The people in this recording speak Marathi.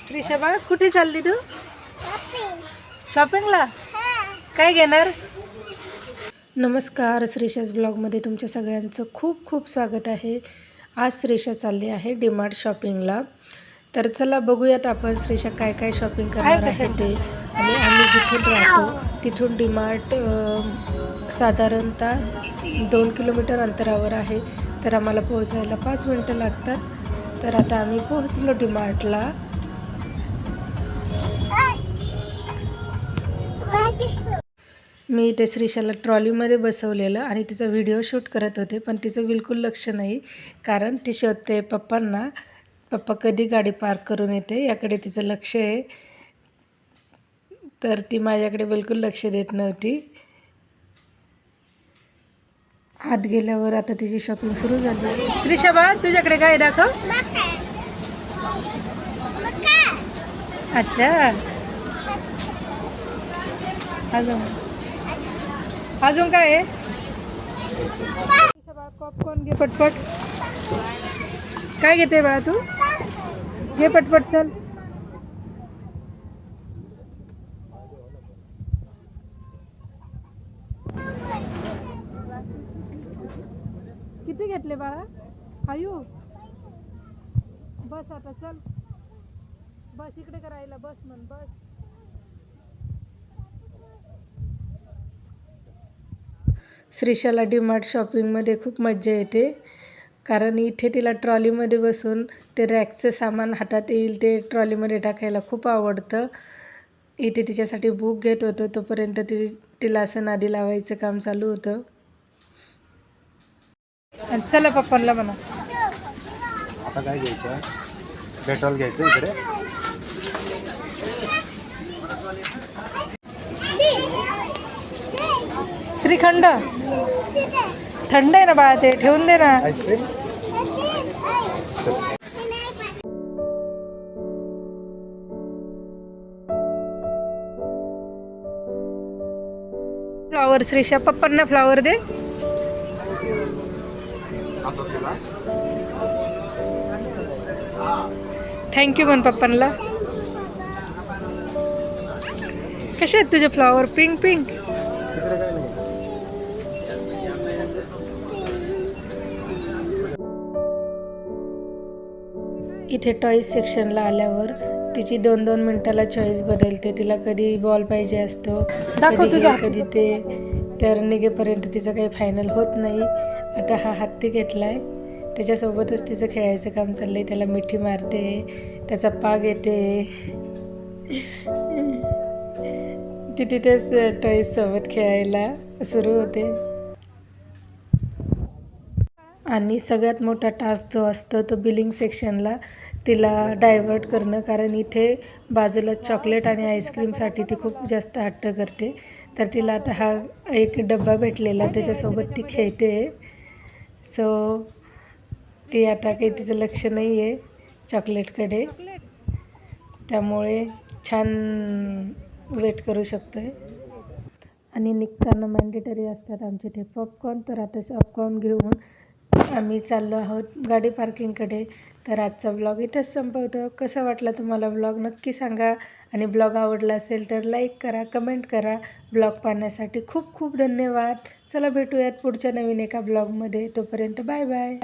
श्रीशा बाळ कुठे चालली तू? शॉपिंगला? काय घेणार? नमस्कार, श्रीशाज ब्लॉगमध्ये तुमच्या सगळ्यांचं खूप खूप स्वागत आहे. आज श्रीशा चालली आहे डीमार्ट शॉपिंगला. तर चला बघूयात आपण श्रीशा काय काय शॉपिंग करणार आहे ते. आणि आम्ही जिथून राहतो तिथून डीमार्ट साधारणतः 2 किलोमीटर अंतरावर आहे. तर आम्हाला पोहोचायला 5 मिनटं लागतात. तर आता आम्ही पोहोचलो डीमार्टला. मी इथे श्रीशाला ट्रॉलीमध्ये बसवलेलं आणि तिचा व्हिडिओ शूट करत होते, पण तिचं बिलकुल लक्ष नाही, कारण ती शोधते पप्पांना. पप्पा कधी गाडी पार्क करून येते याकडे तिचं लक्ष आहे. तर ती माझ्याकडे बिलकुल लक्ष देत नव्हती. आत गेल्यावर आता तिची शॉपिंग सुरू झाली. श्रीशा बाळा तुझ्याकडे काय दाखव. अच्छा, अजून काय आहे? पॉपकॉर्न घे पटपट. काय घेते बाळा तू? घे पटपट चल. किती घेतले बाळा? आयु बस आता चल. बस इकडे करायला बस म्हण बस. श्रीशाला डीमार्ट शॉपिंगमध्ये खूप मज्जा येते, कारण इथे तिला ट्रॉलीमध्ये बसून ते रॅकचं सामान हातात येईल ते ट्रॉलीमध्ये टाकायला खूप आवडतं. इथे तिच्यासाठी बुक घेत होतो, तोपर्यंत तिला असं नादी लावायचं काम चालू होतं. चला पप्पांना म्हणा. आता काय घ्यायचं? पेट्रोल घ्यायचं इकडे. श्रीखंड थंड आहे ना बाळा, ते ठेवून दे ना. आईस्क्रीम. फ्लावर श्रीशा, पप्पांना फ्लावर दे. थँक्यू म्हण पप्पांना. कसे आहेत तुझे फ्लावर? Pink pink. इथे टॉईज सेक्शनला आल्यावर तिची 2-2 मिनिटाला चॉईस बदलते. तिला कधी बॉल पाहिजे असतो, कधी ते. तर निघेपर्यंत तिचं काही फायनल होत नाही. आता हा हत्ती घेतला आहे, त्याच्यासोबतच तिचं खेळायचं काम चाललं आहे. त्याला मिठी मारते, त्याचा पाग येते. ती तिथेच टॉईजसोबत खेळायला सुरू होते. आणि सगळ्यात मोठा टास्क जो असतो तो बिलिंग सेक्शनला तिला डायव्हर्ट करणं, कारण इथे बाजूला चॉकलेट आणि आईस्क्रीमसाठी ती खूप जास्त हट्ट करते. तर तिला आता हा एक डब्बा भेटलेला, त्याच्यासोबत ती खेळते. सो ती आता काही तिचं लक्ष नाही आहे चॉकलेटकडे, त्यामुळे छान वेट करू शकतो आहे. आणि निघताना मॅन्डेटरी असतात आमचे ते पॉपकॉर्न. तर आता पॉपकॉर्न घेऊन आम्ही चाललो आहोत गाडी पार्किंगकडे. तर आजचा ब्लॉग इथंच संपवतो. कसा वाटला तुम्हाला ब्लॉग नक्की सांगा. आणि ब्लॉग आवडला असेल तर लाईक करा, कमेंट करा. ब्लॉग पाहण्यासाठी खूप खूप धन्यवाद. चला भेटूयात पुढच्या नवीन एका ब्लॉगमध्ये. तोपर्यंत बाय बाय.